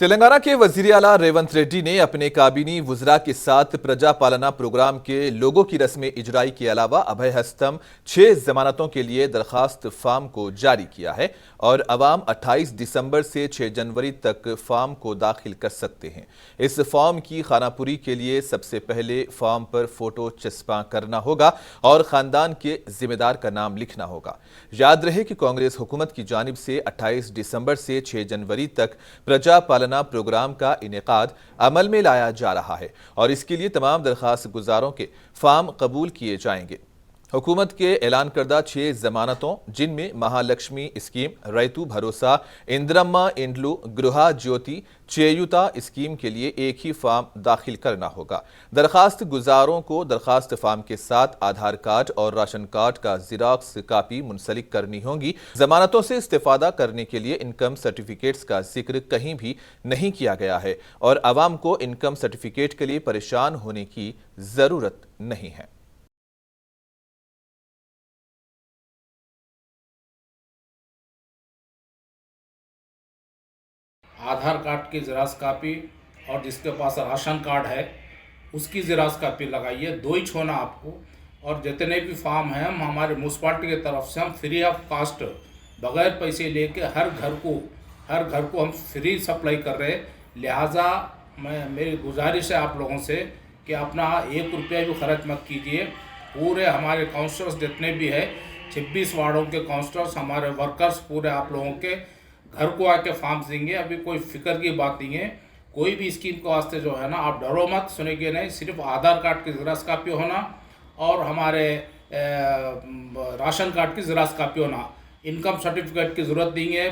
तेलंगाना के वजीर आला रेवंत रेड्डी ने अपने काबीनी वुज़रा के साथ प्रजा पालना प्रोग्राम के लोगों की रस्म इजराई के अलावा अभय हस्तम 6 जमानतों के लिए दरखास्त फार्म को जारी किया है और अवाम 28 दिसंबर से 6 जनवरी तक फार्म को दाखिल कर सकते हैं। इस फॉर्म की खानापुरी के लिए सबसे पहले फॉर्म पर फोटो चस्पा करना होगा और खानदान के जिम्मेदार का नाम लिखना होगा। याद रहे कि कांग्रेस हुकूमत की जानिब से 28 दिसंबर से 6 जनवरी तक प्रजा पालना प्रोग्राम का इनेकाद अमल में लाया जा रहा है और इसके लिए तमाम दरखास्त गुजारों के फार्म कबूल किए जाएंगे। हुकूमत के ऐलान करदा 6 जमानतों जिनमें महालक्ष्मी स्कीम, रैतु भरोसा, इंदिरम्मा इंड्लू, गृहा ज्योति, चेयुता स्कीम के लिए एक ही फार्म दाखिल करना होगा। दरखास्त गुजारों को दरखास्त फार्म के साथ आधार कार्ड और राशन कार्ड का ज़ेरॉक्स कापी मुंसलिक करनी होगी। जमानतों से इस्तेफादा करने के लिए इनकम सर्टिफिकेट्स का जिक्र कहीं भी नहीं किया गया है और आवाम को इनकम सर्टिफिकेट के लिए परेशान होने की ज़रूरत नहीं है। आधार कार्ड की ज़ेरॉक्स कापी और जिसके पास राशन कार्ड है उसकी ज़ेरॉक्स कापी लगाइए, 2 ही छोना आपको। और जितने भी फॉर्म हैं हम हमारे म्यूनसिपाल्टी की तरफ से हम फ्री ऑफ कास्ट बगैर पैसे लेके हर घर को हम फ्री सप्लाई कर रहे हैं। लिहाजा मेरी गुजारिश है आप लोगों से कि अपना 1 रुपया भी खर्च मत कीजिए। पूरे हमारे काउंसलर्स जितने भी है 26 वार्डों के काउंसलर्स, हमारे वर्कर्स पूरे आप लोगों के घर को आके फॉर्म्स देंगे। अभी कोई फिक्र की बात नहीं है। कोई भी स्कीम के वास्ते जो है ना आप डरो मत, सुनेंगे नहीं। सिर्फ आधार कार्ड की ज़ेरॉक्स कापी होना और हमारे राशन कार्ड की ज़ेरॉक्स कापी होना, इनकम सर्टिफिकेट की ज़रूरत नहीं है।